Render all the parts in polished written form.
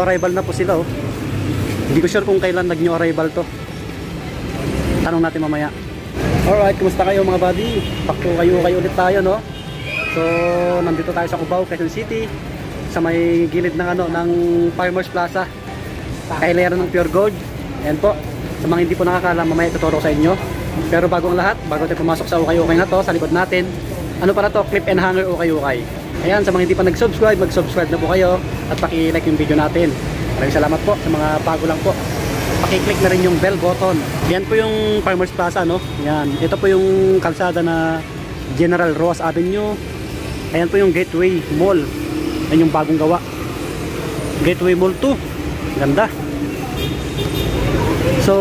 Nag-new arrival na po sila oh. Hindi ko sure kung kailan nag-new arrival to. Tanong natin mamaya. Alright, kumusta kayo mga buddy? Kayo ulit tayo no. So, nandito tayo sa Cubao, Quezon City, sa may gilid ng ng Farmers Plaza. Kailera ng Pure Gold. Ayan po. Sa mga hindi po nakakaalam, mamaya tuturo ko sa inyo. Pero bago ang lahat, bago tayo pumasok sa ukay-ukay na to, sa likod natin, ano para to? Clip and hanger ukay-ukay. Ayan, sa mga hindi pa nag-subscribe, mag-subscribe na po kayo at paki-like yung video natin. Maraming salamat po sa mga bago lang po. Paki-click na rin yung bell button. Yan po yung Farmers Plaza no. Yan, ito po yung kalsada na General Roas Avenue. Ayan po yung Gateway Mall. Yan yung bagong gawa. Gateway Mall 2. Ganda. So,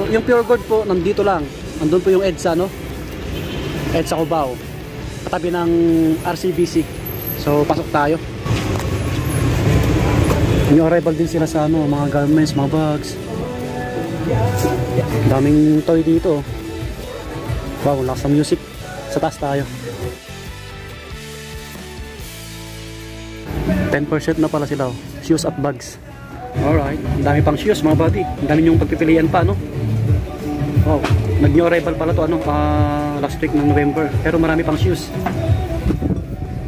yung Pure Gold po nandito lang. Andun po yung EDSA no. EDSA Cubao. Katabi ng RCBC. So, pasok tayo. Yung arrival din sila sa mga garments, mga bags. Daming toy dito. Wow, lakas ng music. Sa taas tayo. 10% na pala sila. Shoes at bags. Alright, ang dami pang shoes mga buddy. Ang dami yung pagpipilian pa no. Wow, nag-new arrival pala to last week ng November. Pero marami pang shoes.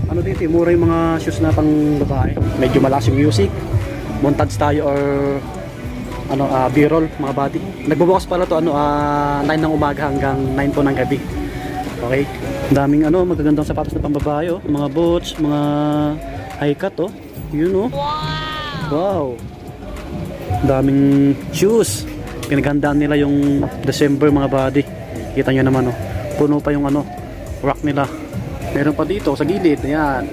Ano dito, mura yung mga shoes na pang babae. Medyo malakas yung music. Montage tayo or B-roll mga buddy. Nagbubukas pala to 9 ng umaga hanggang 9 po ng gabi. Okay. Daming magagandang sapatos na pambabae oh. Mga boots, mga high cut oh. Yun oh. Wow. Daming shoes. Pinaghandaan nila yung December mga buddy. Kita nyo naman oh. Puno pa yung rack nila. Meron pa dito sa gilid. Ayan.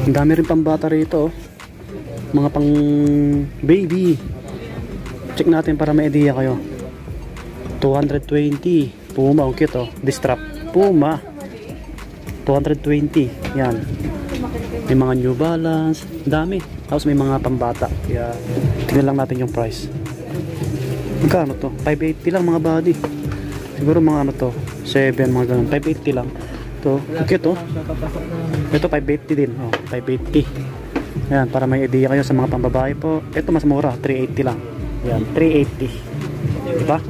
Ang dami rin pang bata rito oh. Mga pang baby. Check natin para may idea kayo. 220 Puma, ang cute oh. Distrap Puma 220. Yan. May mga New Balance. Dami. Tapos may mga pambata. Kaya tingnan lang natin yung price. Magkano to? 580 lang mga body. Siguro mga 7 mga ganun. 580 lang. Ito, cute oh. Ito 580 din. Oh, 580. Ayan, para may idea kayo sa mga pambabae po. Ito mas mura, 380 lang. Ayan, 380. Diba?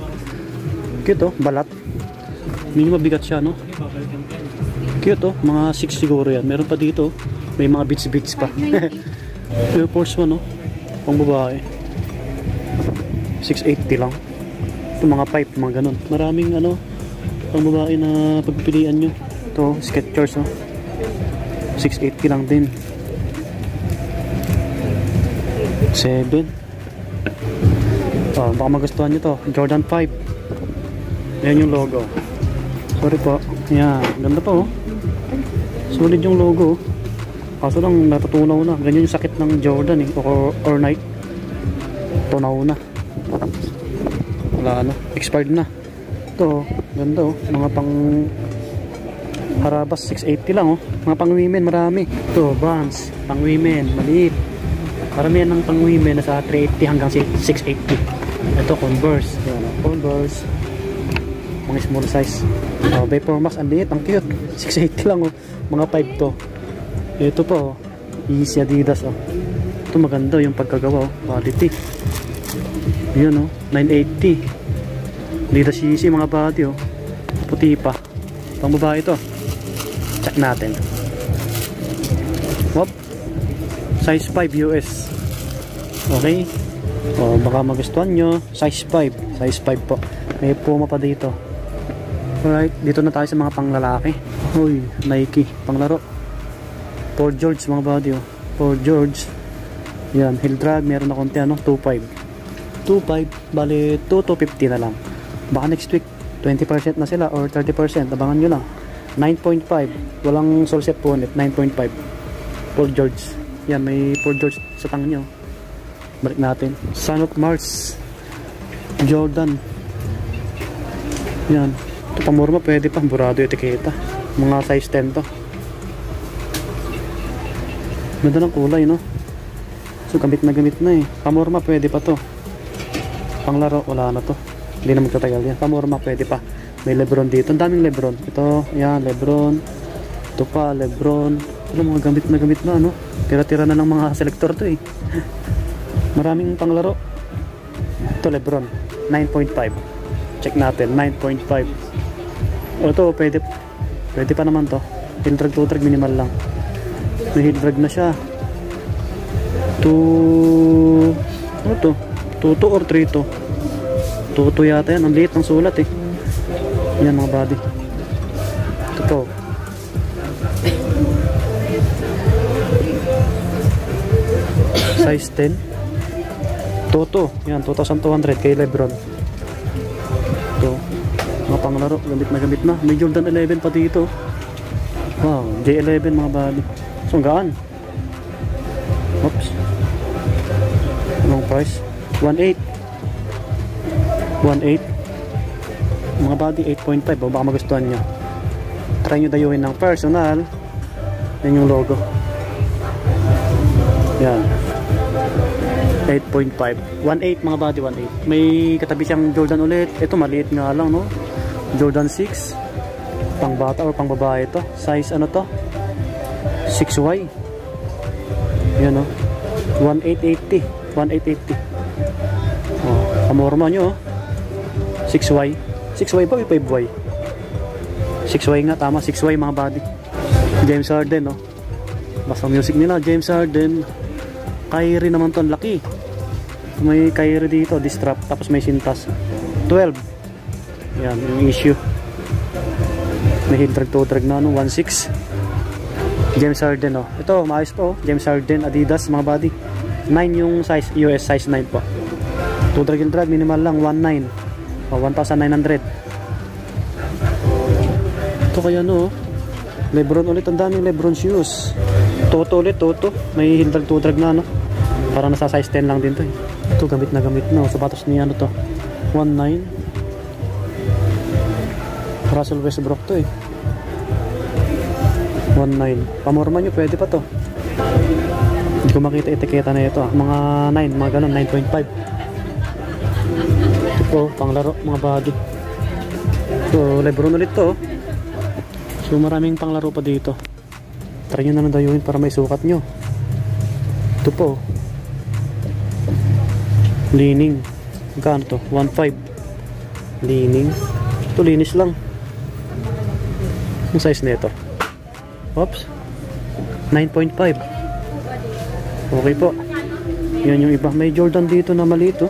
Cute oh, balat. Medyo mabigat siya no. Cute oh, mga 6 siguro yan. Meron pa dito, may mga beats pa. Air Force 1 oh, pang babae. 680 lang. Ito mga pipe, mga ganun. Maraming pang babae na pagpipilian nyo. Ito, Skechers oh. 680 lang din. 7. Oh, baka magustuhan nyo to. Jordan 5. Ayan yung logo. Sorry po. Ayan, ganda pa oh. Solid yung logo. Kaso lang natutunaw na. Ganyan yung sakit ng Jordan eh. Or Nike. Tunaw na. Wala expired na. Ito, ganda oh. Mga pang Harabas 680 lang oh. Mga pang women marami. Ito, Vans, pang women, maliit. Karamihan ng pang women nasa 380 hanggang 680. Ito, Converse. Yan, Converse. Mga small size. Oh, Vapor Max, ang liit, ang cute. 680 lang oh. Mga 5 to. Ito po oh. Easy Adidas oh. Ito maganda yung pagkagawa oh. Quality. Yan oh. 980. Adidas Easy mga body oh. Puti pa. Pang babae ito. Check natin. Whoop. Size 5 US. Okay. O, baka magustuhan nyo. Size 5. Size 5 po. May Puma pa dito. Alright. Dito na tayo sa mga panglalaki. Uy, Nike. Panglaro. Paul George mga body oh. Paul George. Yan. Heel drag. Meron na konti 2.5. 2.5. Bali 2.50 na lang. Baka next week 20% na sila or 30%. Abangan nyo lang. 9.5. Walang solset po ulit. 9.5. Paul George. Yan, may Paul George sa tanga nyo. Balik natin. Son of Mars. Jordan. Yan. Ito pamorma, pwede pa. Burado etiketa. Mga size 10 to. Ganda ng kulay, no? So, gamit na eh. Pamorma, pwede pa to. Panglaro, wala na to. Hindi na magtatagal yan. Pamorma, pwede pa. May Lebron dito. Ang daming Lebron. Ito, yan, Lebron. Ito pa, Lebron. Ito, mga gamit na, no? Tira-tira na ng mga selector to, eh. Maraming panglaro. Ito, Lebron. 9.5. Check natin. 9.5. O, ito, pwede pa naman to. Heel drag to drag, minimal lang. May heel drag na siya. 2 ano to? 2 or 3 to? 2 yata yan. Ang liit ng sulat eh. Yan mga body. Ito po. Size 10. Toto. Yan, 2,200 kay Lebron. Ito. Mga panglaro. Gamit na. May Jordan 11 pa dito. Wow. J11 mga body. So, gaan. Oops. Anong price? 1.8. 1.8. Mga body 8.5. Baka magustuhan nyo. Try nyo dayuhin ng personal. Yan yung logo. Yan. 8.5. 1.8 mga body. 1.8. May katabi siyang Jordan ulit. Ito maliit nga lang, no? Jordan 6. Pang bata o pang babae ito. Size ano to? 6Y. Yan, no? 1.880. 1.880. Oh, pamorma nyo, oh. 6Y. 6Y ba o 5Y? 6Y nga, tama. 6Y mga body. James Harden, no? Basta music nila, James Harden. Kyrie naman to, ang laki. May Kyrie dito, distrap. Tapos may sintas. 12. Yan, yung issue. May heel drag to drag na, no? 1.6. James Harden, oh. Ito, maayos po, oh. James Harden, Adidas, mga body. 9 yung size, US size 9 po. 2 drag and drag, minimal lang, 1.9. O, 1,900. Ito kaya, no? Lebron ulit, ang daming Lebron shoes. Toto ulit, Toto. May heel drag, 2 drag na, no? Para nasa size 10 lang din to, eh. Ito, gamit na gamit, no? Sapatos niya, ano to? 1.9. Russell Westbrook to, eh. 1.9. Pamorma nyo, pwede pa to. Hindi ko makita etiketa na ito, ah. Mga 9, mga ganun, 9.5. Ito po, panglaro, mga body. So, Lebron ulit to. So, maraming panglaro pa dito. Try nyo na lang dayuhin para may sukat nyo. Ito po. Leaning. Magkano to? 1.5. Leaning. Ito, linis lang. Ang size nito. Oops. 9.5. Okay po. Yan yung iba. May Jordan dito na maliit, oh.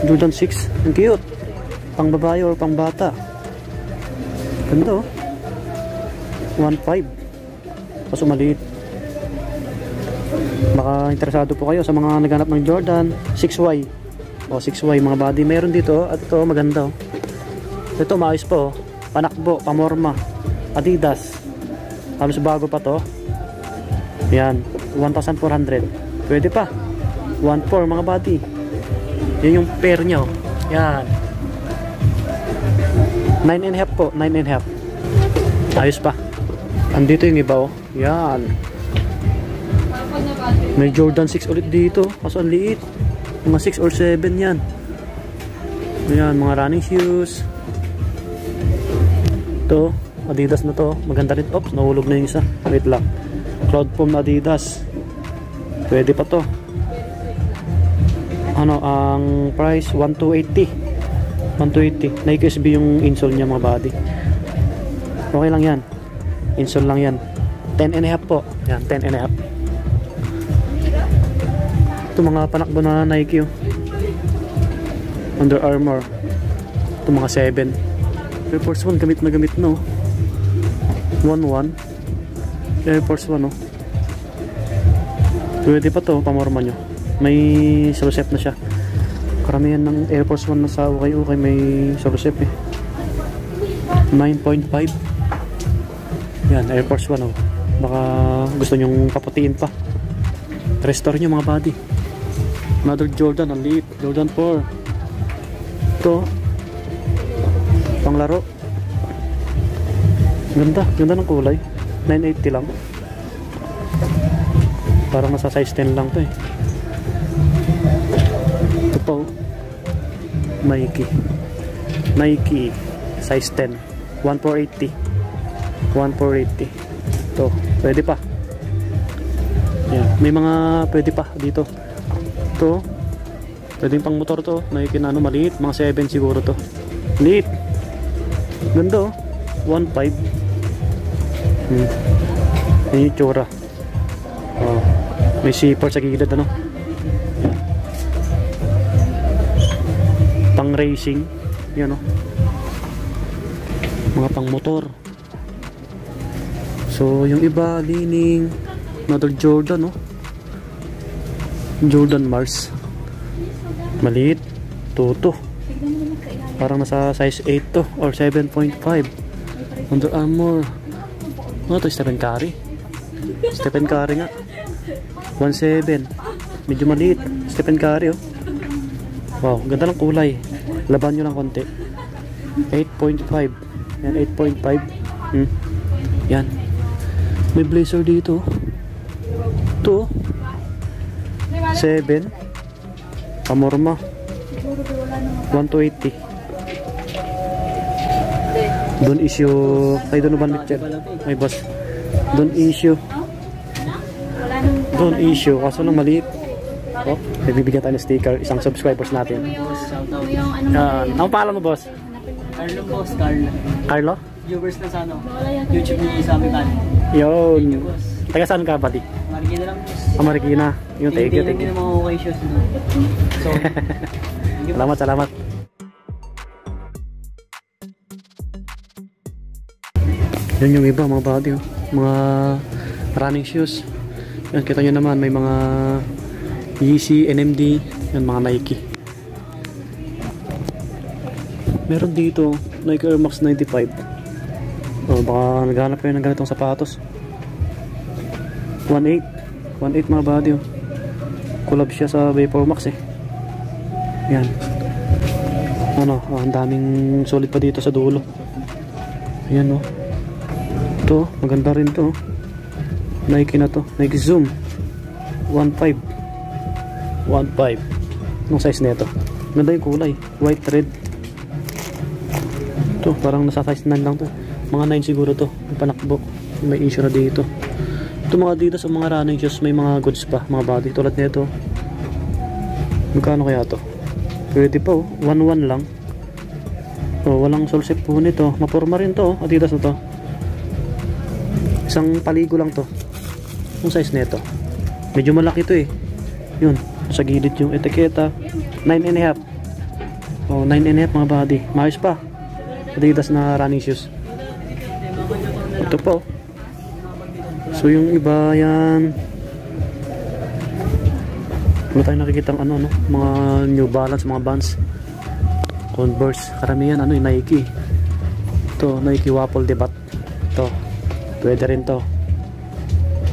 Jordan 6. Ang cute. Pang babae or pang bata. Ganda, oh. 1.5. Kaso maliit. Baka interesado po kayo sa mga naghanap ng Jordan 6Y. O 6Y mga body. Meron dito, oh. At ito, maganda, oh. Ito, maayos po, oh. Panakbo, pamorma. Adidas. Halos bago pa to. Yan, 1,400. Pwede pa. 1.4 mga body. Yan yung pair nyo. Yan. 9.5 po. 9.5. Ayos pa. Andito yung iba, oh. Yan. May Jordan 6 ulit dito. Kaso ang liit. Mga 6 or 7 yan. Yan, mga running shoes. Ito. Adidas na to, maganda rin. Oops, nahulog na yung isa. Wait lang. Cloud foam na Adidas. Pwede pa to. Ano, ang price 1,280. 1,280. Nike SB yung insole niya mga body. Okay lang yan. Insole lang yan. 10.5 po. Yan, 10.5. Ito mga panakbo na Nike, oh. Under Armour. Ito mga 7. Air Force 1, gamit na gamit, no? 1.1. Air Force 1, oh. Pwede pa to, pamorma nyo. May surcep na siya. Karamihan ng Air Force 1 na sa ukay-ukay may surcep, eh. 9.5. Yan, Air Force 1, oh. Baka gusto nyong paputiin pa. Restore nyo mga body. Another Jordan, ang liit. Jordan 4. Ito. Panglaro. Ganda. Ganda ng kulay. 980 lang. Parang nasa size 10 lang to eh. Ito po. Nike. Nike. Size 10. 1480. 1480. Ito. Pwede pa. Yan. May mga pwede pa dito. Ito. Pwedeng pang motor to. Nike na ano, maliit. Mga 7 siguro to. Liit. Ganda oh. 1.5. Yan yung tsura. Oh. May zipper sa gilid ano. Yan. Pang racing. Yan oh. Mga pang motor. So yung iba lining. Another Jordan oh. Jordan Mars. Maliit. Toto. Parang nasa size 8 to or 7.5. Under Armour. Ano to? Stephen Curry. Stephen Curry nga. 1.7. Medyo maliit. Stephen Curry oh. Wow, ganda ng kulay. Laban nyo lang konti. 8.5. Yan, 8.5. Yan. May blazer dito. Ito 7. Pamorma 1 to 80. Don't issue kay Donovan Mitchell. May boss. Don't issue. Don't issue. Kaso lang maliit. Oh, bibigyan tayo ng sticker. Isang subscribers natin. Ang pangalan mo boss? Carlo boss. Carlo. Carlo? Viewers na sa ano? YouTube ni Sabi Bali. Yun. Taga saan ka buddy? Marikina lang boss. Marikina. Yung thank you. Hindi na mga okay shows no? So, salamat, salamat. Yan yung iba mga body oh. Mga running shoes. Yan, kita nyo naman may mga Yeezy, NMD. Yan mga Nike. Meron dito Nike Air Max 95. Oh, baka naghanap kayo ng ganitong sapatos. 1.8 mga body oh. Collab siya sa Vapor Max eh. Yan. Ano, ang daming solid pa dito sa dulo. Ayan oh. Ito, maganda rin to. Nike na to. Nike Zoom 1.5. 1.5. Anong size nito? Ganda yung kulay. White, red. Ito, parang nasa size 9 lang to. Mga 9 siguro to. May panakbo. May issue na dito. Ito mga dito sa mga running shoes. May mga goods pa. Mga body. Tulad nito. Magkano kaya to? Pwede pa oh. 1.1 lang. Oh, walang solsip po nito. Maporma rin to. Adidas na to. Isang paligo lang to. Yung size nito. Medyo malaki to eh. Yun. Sa gilid yung etiketa. 9.5. Oh, 9.5 mga body. Maayos pa. Adidas na running shoes. Ito po. So yung iba yan. Wala tayong nakikita ano, no? Mga New Balance, mga Vans. Converse. Karamihan ano yung Nike. Ito, Nike Waffle Debat. Ito. Pwede rin to.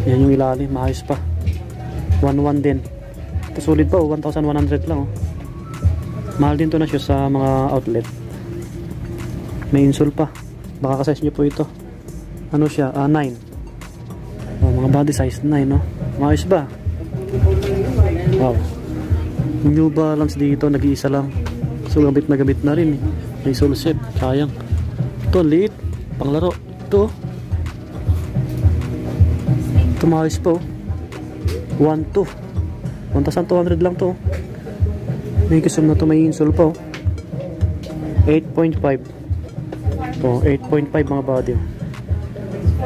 Yan yung ilalim. Maayos pa. 1.1 din. Ito solid pa. 1,100 lang. Oh. Mahal din to na siya sa mga outlet. May insole pa. Baka kasize nyo po ito. Ano siya? 9. Oh, mga body size 9. No? Maayos ba? Wow. New Balance dito. Nag-iisa lang. So gamit na rin. May sole set. Sayang. Ito liit. Panglaro. Ito. Ito maayos po. 1.2. 1,200 lang to. May kusum na to. May insole po. 8.5. Ito. 8.5 mga body.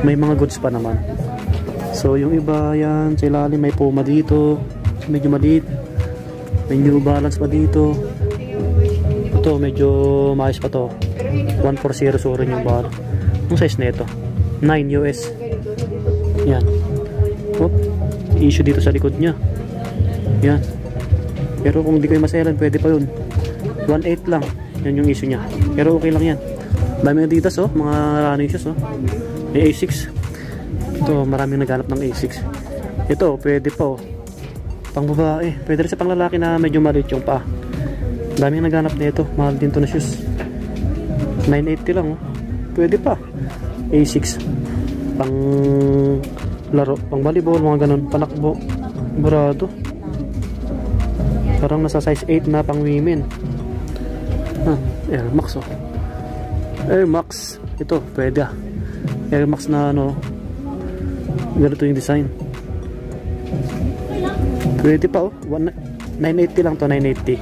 May mga goods pa naman. So yung iba yan. Sa ilalim may Puma dito. Medyo maliit. May New Balance pa dito. Ito medyo maayos pa to. 140 rin yung bar. Ang size na ito 9 US. Yan. Oh, issue dito sa likod nya. Yan. Pero kung hindi kayo maselan, pwede pa yun. 1.8 lang. Yan yung issue nya. Pero okay lang yan. Dami ng Adidas oh. Mga running shoes oh. May A6. Ito maraming naghanap ng A6. Ito pwede pa oh. Pang babae. Pwede rin sa pang lalaki na medyo maliit yung paa. Daming naghanap nito. Mahal din to na shoes. 980 lang oh. Pwede pa. A6. Pang laro. Pang volleyball. Mga ganun. Panakbo. Burado. Parang nasa size 8 na pang women. Air Max oh. Air Max. Ito. Pwede ah. Air Max na ano. Ganito yung design. Pwede pa oh. 980 lang to. 980.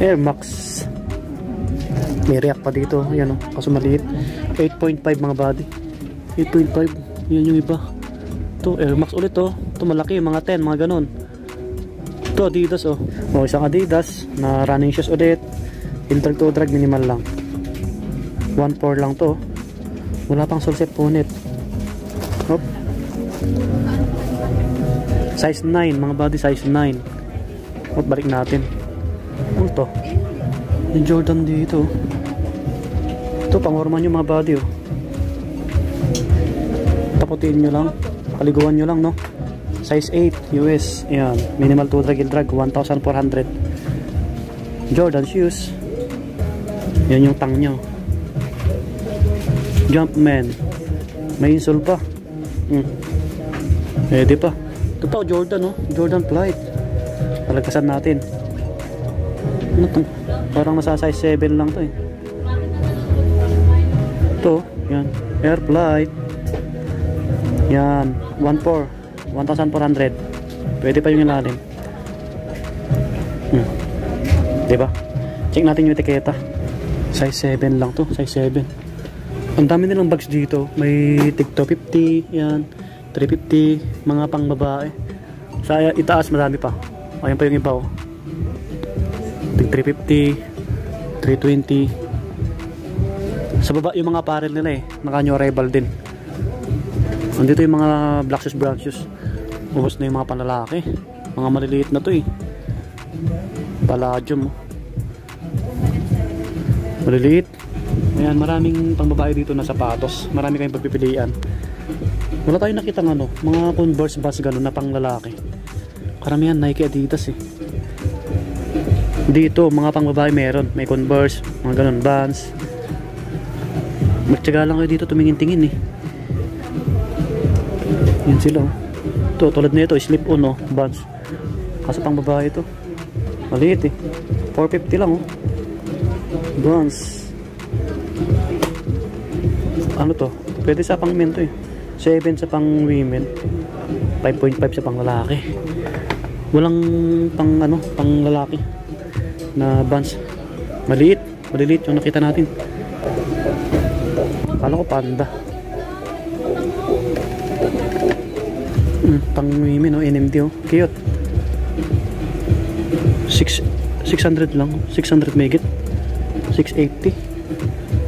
Air Max. May react pa dito. Ayan oh. Kaso maliit. 8.5 mga body. 8.5. Yan yung iba. Ito Air Max ulit oh. Ito malaki. Mga 10. Mga ganun. Ito Adidas oh. O isang Adidas na running shoes ulit. Intel to drag. Minimal lang. 1.4 lang to. Wala pang solset punit. Hop. Size 9, mga body size 9. Hop, balik natin. Ano to? Yung Jordan dito. Ito, pangorman yung mga body oh. Taputin nyo lang. Paliguan nyo lang no. Size 8 US. Ayan. Minimal to drag and drag. 1,400. Jordan shoes. Yan yung tang nyo. Jumpman. May insole pa. Pwede pa. Ito pa Jordan oh. Jordan Flight. Palagkasan natin. Ano to? Parang nasa size 7 lang to eh. Ito. Yan. Air Flight. Yan. 1,400. Pwede pa yung ilalim. Diba? Check natin yung etiketa. Size 7 lang to. Size 7. Ang dami nilang bags dito. May tig 250. Yan. 350, mga pang babae. Sa itaas marami pa. Ayan pa yung iba oh. 350, 320. Sa baba yung mga apparel nila eh. Naka new arrival din. Nandito yung mga black shoes, brown shoes. Ubos na yung mga panlalaki. Mga maliliit na to eh. Palladium oh. Maliliit. Ayan, maraming pang babae dito na sapatos. Marami kayong pagpipilian. Wala tayong nakita ng ano, mga Converse Vans gano'n na pang lalaki. Karamihan Nike, Adidas eh. Dito, mga pang babae meron. May Converse, mga gano'n, Vans. Magtsaga lang kayo dito, tumingin-tingin eh. Yan sila oh. Ito, tulad na ito, slip-on oh, Vans. Kaso pang babae ito. Maliit eh. 450 lang oh. Vans. Ano to? Pwede sa pang men to eh. 7 sa pang women, 5.5 sa pang lalaki. Walang pang ano, pang lalaki na Vans. Maliit yung nakita natin. Kala ko panda. Pang women oh, NMD oh. Cute. 600 lang, 600 megit. 680.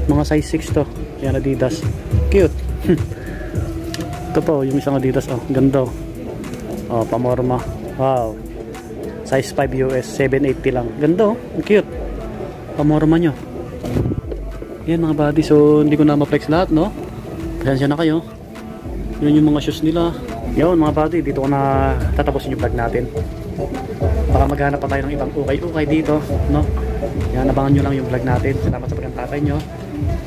Mga size 6 to. Yan Adidas. Cute. Ito po, yung isang Adidas oh, ganda oh. Oh, pamorma. Wow. Size 5 US, 780 lang. Ganda oh, cute. Pamorma nyo. Yan mga buddy, so hindi ko na ma-flex lahat no. Pasensya na kayo. Yun yung mga shoes nila. Yun mga buddy, dito ko na tatapusin yung vlog natin. Baka maghanap pa tayo ng ibang ukay-ukay dito no. Yan, abangan nyo lang yung vlog natin. Salamat sa pagkantakay nyo.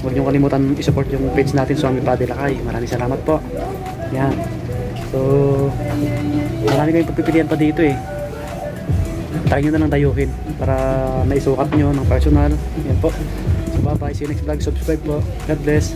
Huwag nyo kalimutan i-support yung page natin, Swami Buddy Lakay. Maraming salamat po. Yan. So, marami kayong pagpipilian pa dito eh. Try nyo na lang dayuhin para naisukat nyo ng personal. Yan po. So, bye bye. See you next vlog. Subscribe po. God bless.